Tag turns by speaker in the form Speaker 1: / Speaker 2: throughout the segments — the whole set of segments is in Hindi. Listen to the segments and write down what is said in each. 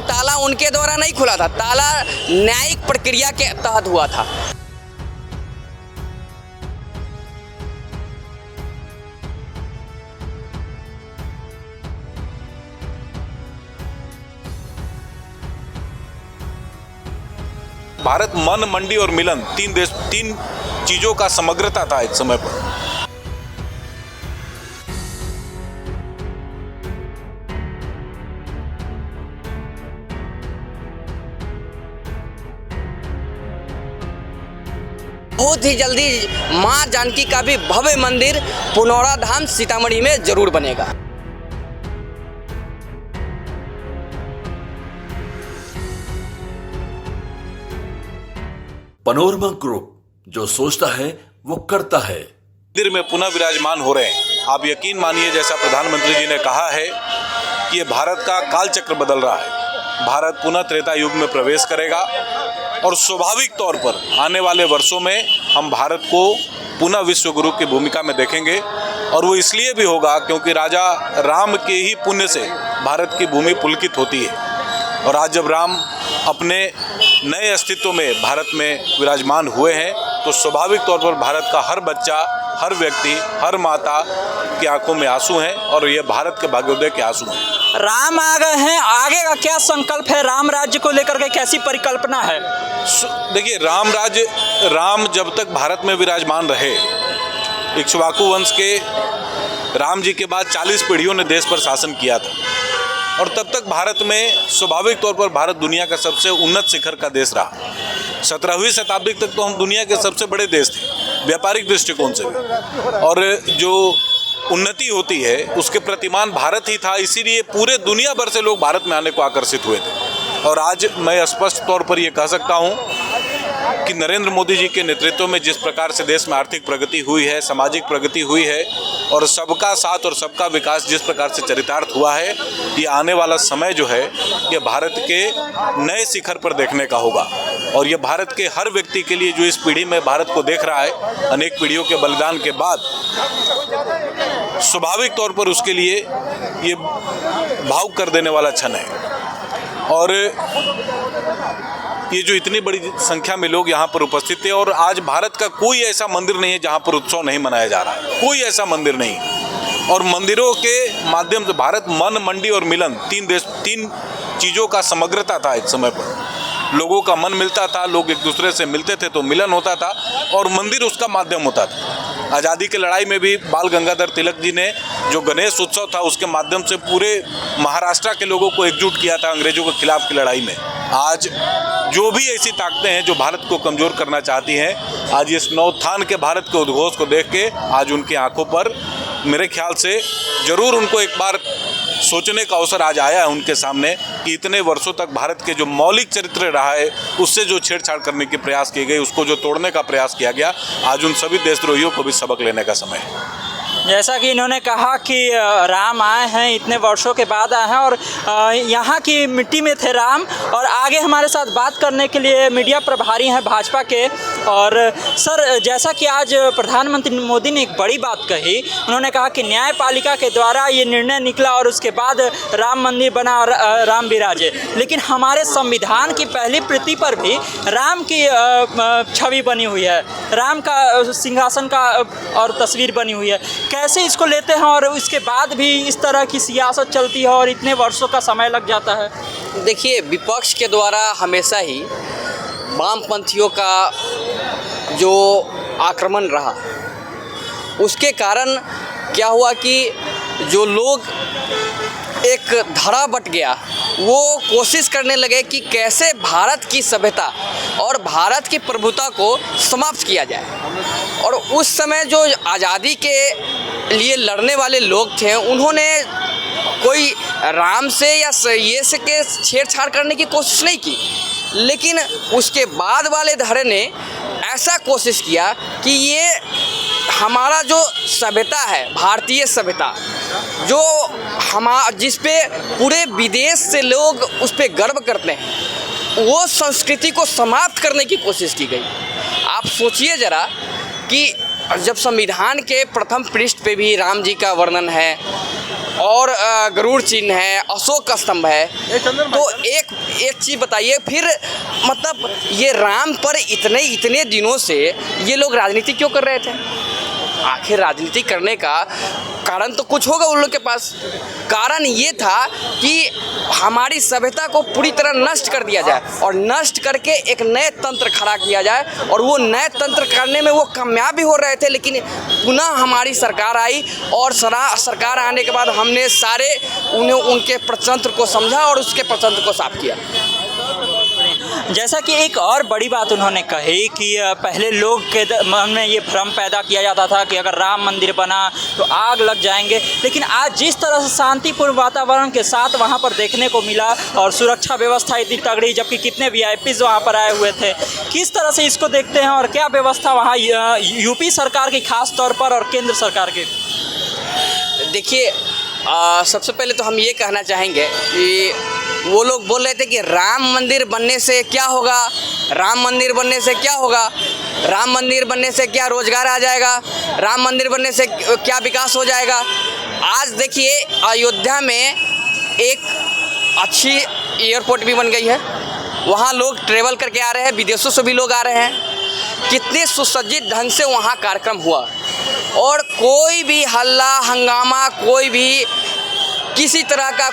Speaker 1: ताला उनके द्वारा नहीं खुला था, ताला न्यायिक प्रक्रिया के तहत हुआ था।
Speaker 2: भारत मन, मंडी और मिलन, तीन चीजों का समग्रता था एक समय पर।
Speaker 1: बहुत ही जल्दी मां जानकी का भी भव्य मंदिर पुनौरा धाम सीतामढ़ी में जरूर बनेगा।
Speaker 3: पनोरमा ग्रुप, जो सोचता है वो करता है।
Speaker 2: मंदिर में पुनः विराजमान हो रहे हैं। आप यकीन मानिए, जैसा प्रधानमंत्री जी ने कहा है कि ये भारत का काल चक्र बदल रहा है। भारत पुनः त्रेता युग में प्रवेश करेगा और स्वाभाविक तौर पर आने वाले वर्षों में हम भारत को पुनः विश्व गुरु की भूमिका में देखेंगे। और वो इसलिए भी होगा क्योंकि राजा राम के ही पुण्य से भारत की भूमि पुलकित होती है। और आज जब राम अपने नए अस्तित्व में भारत में विराजमान हुए हैं, तो स्वाभाविक तौर पर भारत का हर बच्चा, हर व्यक्ति, हर माता की आंखों में आंसू हैं और ये भारत के भाग्योदय के आंसू हैं।
Speaker 4: राम आ गए हैं, आगे का क्या संकल्प है? राम राज्य को लेकर के कैसी परिकल्पना है?
Speaker 2: देखिए, राम जब तक भारत में विराजमान रहे, इक्ष्वाकु वंश के राम जी के बाद 40 पीढ़ियों ने देश पर शासन किया था। और तब तक भारत में स्वाभाविक तौर पर भारत दुनिया का सबसे उन्नत शिखर का देश रहा। 17वीं शताब्दी तक तो हम दुनिया के सबसे बड़े देश थे, व्यापारिक दृष्टिकोण से भी। और जो उन्नति होती है उसके प्रतिमान भारत ही था, इसीलिए पूरे दुनिया भर से लोग भारत में आने को आकर्षित हुए थे। और आज मैं स्पष्ट तौर पर ये कह सकता हूँ कि नरेंद्र मोदी जी के नेतृत्व में जिस प्रकार से देश में आर्थिक प्रगति हुई है, सामाजिक प्रगति हुई है और सबका साथ और सबका विकास जिस प्रकार से चरितार्थ हुआ है, ये आने वाला समय जो है ये भारत के नए शिखर पर देखने का होगा। और ये भारत के हर व्यक्ति के लिए जो इस पीढ़ी में भारत को देख रहा है, अनेक पीढ़ियों के बलिदान के बाद, स्वाभाविक तौर पर उसके लिए ये भावुक कर देने वाला क्षण है। और ये जो इतनी बड़ी संख्या में लोग यहाँ पर उपस्थित थे, और आज भारत का कोई ऐसा मंदिर नहीं है जहाँ पर उत्सव नहीं मनाया जा रहा है, कोई ऐसा मंदिर नहीं। और मंदिरों के माध्यम से भारत मन, मंडी और मिलन, तीन चीज़ों का समग्रता था एक समय पर। लोगों का मन मिलता था, लोग एक दूसरे से मिलते थे तो मिलन होता था, और मंदिर उसका माध्यम होता था। आज़ादी की लड़ाई में भी बाल गंगाधर तिलक जी ने जो गणेश उत्सव था उसके माध्यम से पूरे महाराष्ट्र के लोगों को एकजुट किया था अंग्रेजों के खिलाफ की लड़ाई में। आज जो भी ऐसी ताकतें हैं जो भारत को कमज़ोर करना चाहती हैं, आज इस नवोत्थान के भारत के उद्घोष को देख के आज उनकी आंखों पर मेरे ख्याल से ज़रूर उनको एक बार सोचने का अवसर आज आया है उनके सामने कि इतने वर्षों तक भारत के जो मौलिक चरित्र रहा है उससे जो छेड़छाड़ करने की प्रयास की गई, उसको जो तोड़ने का प्रयास किया गया, आज उन सभी देशद्रोहियों को भी सबक लेने का समय है।
Speaker 4: जैसा कि इन्होंने कहा कि राम आए हैं, इतने वर्षों के बाद आए हैं और यहाँ की मिट्टी में थे राम। और आगे हमारे साथ बात करने के लिए मीडिया प्रभारी हैं भाजपा के। और सर, जैसा कि आज प्रधानमंत्री मोदी ने एक बड़ी बात कही, उन्होंने कहा कि न्यायपालिका के द्वारा ये निर्णय निकला और उसके बाद राम मंदिर बना और राम विराजे। लेकिन हमारे संविधान की पहली प्रति पर भी राम की छवि बनी हुई है, राम का सिंहासन का और तस्वीर बनी हुई है। कैसे इसको लेते हैं और इसके बाद भी इस तरह की सियासत चलती है और इतने वर्षों का समय लग जाता है?
Speaker 1: देखिए, विपक्ष के द्वारा हमेशा ही वामपंथियों का जो आक्रमण रहा, उसके कारण क्या हुआ कि जो लोग एक धड़ा बट गया, वो कोशिश करने लगे कि कैसे भारत की सभ्यता और भारत की प्रभुता को समाप्त किया जाए। और उस समय जो आज़ादी के लिए लड़ने वाले लोग थे, उन्होंने कोई राम से या ये से के छेड़छाड़ करने की कोशिश नहीं की, लेकिन उसके बाद वाले धड़े ने ऐसा कोशिश किया कि ये हमारा जो सभ्यता है, भारतीय सभ्यता, जो जिस पे पूरे विदेश से लोग उस पे गर्व करते हैं, वो संस्कृति को समाप्त करने की कोशिश की गई। आप सोचिए ज़रा कि जब संविधान के प्रथम पृष्ठ पे भी राम जी का वर्णन है और गरुड़ चिन्ह है, अशोक का स्तंभ है। तो एक चीज़ बताइए फिर, मतलब ये राम पर इतने दिनों से ये लोग राजनीति क्यों कर रहे थे? आखिर राजनीति करने का कारण तो कुछ होगा उन लोग के पास। कारण ये था कि हमारी सभ्यता को पूरी तरह नष्ट कर दिया जाए और नष्ट करके एक नए तंत्र खड़ा किया जाए, और वो नए तंत्र करने में वो कामयाब भी हो रहे थे। लेकिन पुनः हमारी सरकार आई और सरकार आने के बाद हमने सारे उनके प्रतंत्र को समझा और उसके प्रतंत्र को साफ किया।
Speaker 4: जैसा कि एक और बड़ी बात उन्होंने कही कि पहले लोग के मन में ये भ्रम पैदा किया जाता था कि अगर राम मंदिर बना तो आग लग जाएंगे, लेकिन आज जिस तरह से शांतिपूर्ण वातावरण के साथ वहाँ पर देखने को मिला और सुरक्षा व्यवस्था इतनी तगड़ी, जबकि कितने वीआईपीज वहाँ पर आए हुए थे, किस तरह से इसको देखते हैं और क्या व्यवस्था वहाँ यूपी सरकार की खास तौर पर और केंद्र सरकार की?
Speaker 1: देखिए, सबसे पहले तो हम ये कहना चाहेंगे कि वो लोग बोल रहे थे कि राम मंदिर बनने से क्या होगा, राम मंदिर बनने से क्या होगा, राम मंदिर बनने से क्या रोजगार आ जाएगा, राम मंदिर बनने से क्या विकास हो जाएगा। आज देखिए, अयोध्या में एक अच्छी एयरपोर्ट भी बन गई है, वहाँ लोग ट्रेवल करके आ रहे हैं, विदेशों से भी लोग आ रहे हैं। कितने सुसज्जित ढंग से वहाँ कार्यक्रम हुआ और कोई भी हल्ला हंगामा, कोई भी किसी तरह का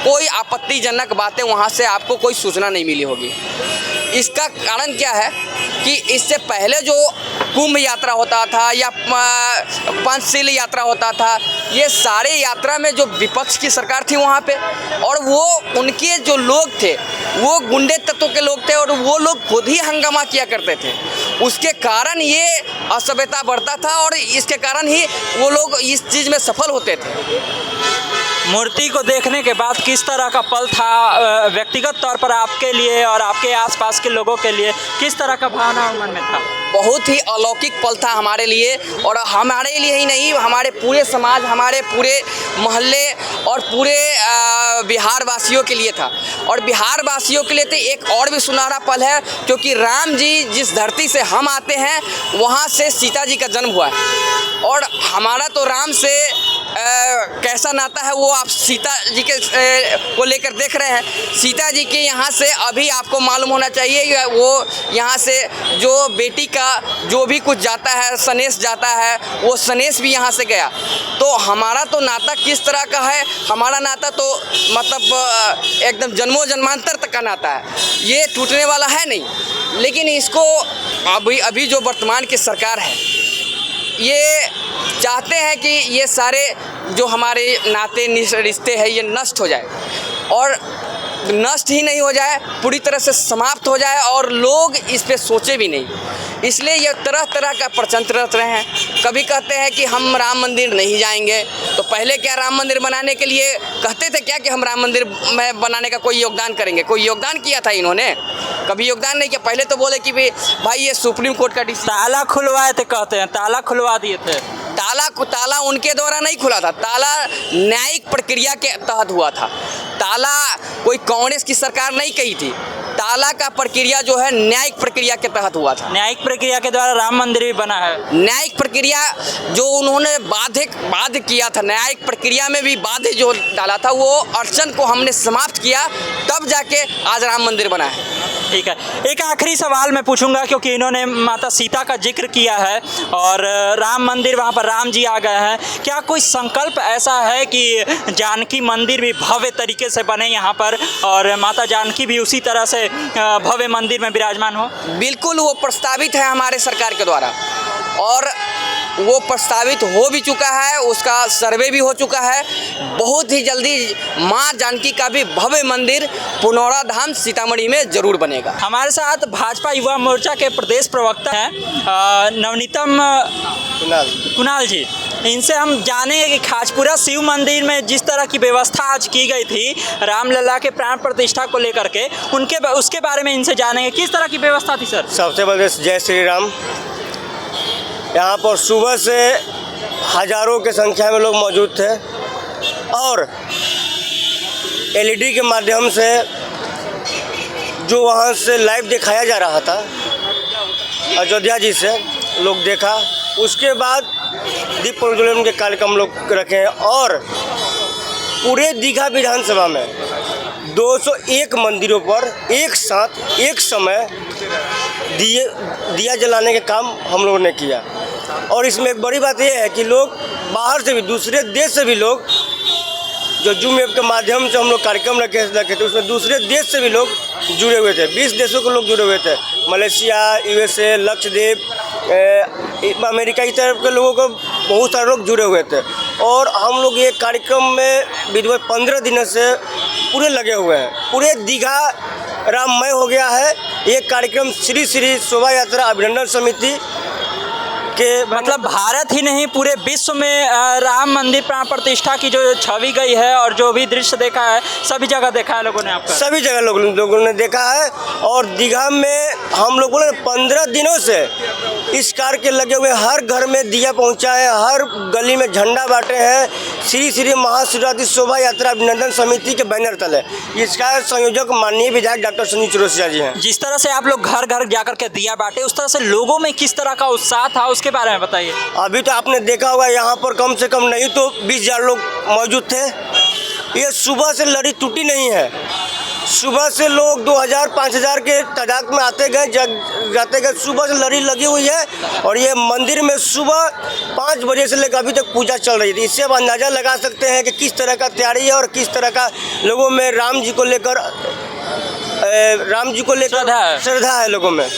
Speaker 1: कोई आपत्तिजनक बातें वहाँ से आपको कोई सूचना नहीं मिली होगी। इसका कारण क्या है कि इससे पहले जो कुंभ यात्रा होता था या पंचशील यात्रा होता था, ये सारे यात्रा में जो विपक्ष की सरकार थी वहाँ पे, और वो उनके जो लोग थे वो गुंडे तत्वों के लोग थे और वो लोग खुद ही हंगामा किया करते थे। उसके कारण ये असभ्यता बढ़ता था और इसके कारण ही वो लोग इस चीज़ में सफल होते थे।
Speaker 4: मूर्ति को देखने के बाद किस तरह का पल था व्यक्तिगत तौर पर आपके लिए और आपके आसपास के लोगों के लिए? किस तरह का भावना मन में था?
Speaker 1: बहुत ही अलौकिक पल था हमारे लिए, और हमारे लिए ही नहीं, हमारे पूरे समाज, हमारे पूरे मोहल्ले और पूरे बिहार वासियों के लिए था। और बिहार वासियों के लिए तो एक और भी सुनहरा पल है, क्योंकि राम जी जिस धरती से हम आते हैं वहाँ से सीता जी का जन्म हुआ है। और हमारा तो राम से कैसा नाता है वो आप सीता जी के को लेकर देख रहे हैं। सीता जी के यहाँ से अभी आपको मालूम होना चाहिए, वो यहाँ से जो बेटी का जो भी कुछ जाता है, सनेश जाता है, वो सनेश भी यहाँ से गया। तो हमारा तो नाता किस तरह का है, हमारा नाता तो मतलब एकदम जन्मों जन्मांतर तक का नाता है, ये टूटने वाला है नहीं। लेकिन इसको अभी जो वर्तमान की सरकार है ये चाहते हैं कि ये सारे जो हमारे नाते रिश्ते हैं ये नष्ट हो जाए, और नष्ट ही नहीं हो जाए, पूरी तरह से समाप्त हो जाए और लोग इस पे सोचे भी नहीं। इसलिए ये तरह तरह का प्रचलित रह रहे हैं। कभी कहते हैं कि हम राम मंदिर नहीं जाएंगे, तो पहले क्या राम मंदिर बनाने के लिए कहते थे क्या कि हम राम मंदिर में बनाने का कोई योगदान करेंगे? कोई योगदान किया था इन्होंने? कभी योगदान नहीं किया। पहले तो बोले कि भाई ये सुप्रीम कोर्ट का
Speaker 4: ताला खुलवाए थे, कहते हैं ताला खुलवा दिए थे।
Speaker 1: ताला उनके द्वारा नहीं खुला था, ताला न्यायिक प्रक्रिया के तहत हुआ था। ताला कोई कांग्रेस की सरकार नहीं कही थी, ताला का प्रक्रिया जो है न्यायिक प्रक्रिया के तहत हुआ था।
Speaker 4: न्यायिक प्रक्रिया के द्वारा राम मंदिर भी बना है।
Speaker 1: न्यायिक प्रक्रिया जो उन्होंने बाध्य किया था, न्यायिक प्रक्रिया में भी बाध्य जो डाला था, वो अड़चन को हमने समाप्त किया, तब जाके आज राम मंदिर बना है।
Speaker 4: ठीक है, एक आखिरी सवाल मैं पूछूंगा, क्योंकि इन्होंने माता सीता का जिक्र किया है और राम मंदिर, वहाँ पर राम जी आ गए हैं। क्या कोई संकल्प ऐसा है कि जानकी मंदिर भी भव्य तरीके से बने यहाँ पर और माता जानकी भी उसी तरह से भव्य मंदिर में विराजमान हो? बिल्कुल, वो प्रस्तावित है हमारे सरकार के द्वारा और वो प्रस्तावित हो भी चुका है, उसका सर्वे भी हो चुका है। बहुत ही जल्दी माँ जानकी का भी भव्य मंदिर पुनौरा धाम सीतामढ़ी में जरूर बनेगा। हमारे साथ भाजपा युवा मोर्चा के प्रदेश प्रवक्ता हैं नवनीतम कुणाल जी। इनसे हम जानेंगे कि खाजपुरा शिव मंदिर में जिस तरह की व्यवस्था आज की गई थी रामलला के प्राण प्रतिष्ठा को लेकर के, उसके बारे में इनसे जानेंगे किस तरह की व्यवस्था थी सर।
Speaker 5: सबसे पहले जय श्री राम। यहाँ पर सुबह से हजारों की संख्या में लोग मौजूद थे और एलईडी के माध्यम से जो वहाँ से लाइव दिखाया जा रहा था अयोध्या जी से लोग देखा। उसके बाद दीप प्रज्वलन के कार्यक्रम लोग रखे और पूरे दीघा विधानसभा में 201 मंदिरों पर एक साथ एक समय दिया जलाने का काम हम लोगों ने किया। और इसमें एक बड़ी बात यह है कि लोग बाहर से भी, दूसरे देश से भी लोग, जो जूम ऐप के माध्यम से हम लोग कार्यक्रम रखे थे, उसमें दूसरे देश से भी लोग जुड़े हुए थे। 20 देशों के लोग जुड़े हुए थे। मलेशिया, USA, लक्षद्वीप, अमेरिका की तरफ के लोगों को बहुत सारे लोग जुड़े हुए थे। और हम लोग ये कार्यक्रम में विधिवत 15 दिनों से पूरे लगे हुए हैं। पूरे दीघा राममय हो गया है। ये कार्यक्रम श्री श्री शोभा यात्रा अभिनंदन समिति के,
Speaker 4: मतलब भारत ही नहीं पूरे विश्व में राम मंदिर प्राण प्रतिष्ठा की जो छवि गई है और जो भी दृश्य देखा है, सभी जगह देखा है लोगों ने आपका?
Speaker 5: सभी जगह लोगों ने देखा है। और दीघा में हम लोगों ने 15 दिनों से इस कार्य के लगे हुए, हर घर में दिया पहुंचाए, हर गली में झंडा बांटे हैं। श्री श्री महाशिवरात्रि शोभा यात्रा अभिनंदन समिति के बैनर तले इसका संयोजक माननीय विधायक डॉक्टर संजीव चौरसिया जी हैं।
Speaker 4: जिस तरह से आप लोग घर घर जाकर के दिया बांटे, उस तरह से लोगों में किस तरह का उत्साह था, उसके बारे में बताइए।
Speaker 5: अभी तो आपने देखा होगा यहाँ पर कम से कम नहीं तो 20,000 लोग मौजूद थे। ये सुबह से लड़ी टूटी नहीं है। सुबह से लोग 2,000 5,000 के तादाद में आते गए जाते गए। सुबह से लड़ी लगी हुई है। और ये मंदिर में सुबह 5 बजे से लेकर अभी तक पूजा चल रही थी। इससे आप अंदाज़ा लगा सकते हैं कि किस तरह का तैयारी है और किस तरह का लोगों में राम जी को लेकर श्रद्धा है लोगों में।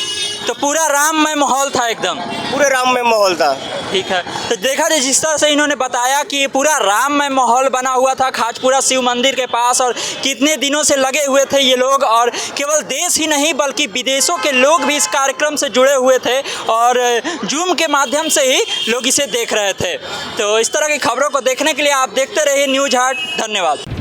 Speaker 4: तो पूरा राममय माहौल था, एकदम
Speaker 5: पूरे राममय माहौल था।
Speaker 4: ठीक है। तो देखा जाए जिस तरह से इन्होंने बताया कि पूरा राममय माहौल बना हुआ था खाजपुरा शिव मंदिर के पास, और कितने दिनों से लगे हुए थे ये लोग, और केवल देश ही नहीं बल्कि विदेशों के लोग भी इस कार्यक्रम से जुड़े हुए थे और जूम के माध्यम से ही लोग इसे देख रहे थे। तो इस तरह की खबरों को देखने के लिए आप देखते रहिए न्यूज़ हाट। धन्यवाद।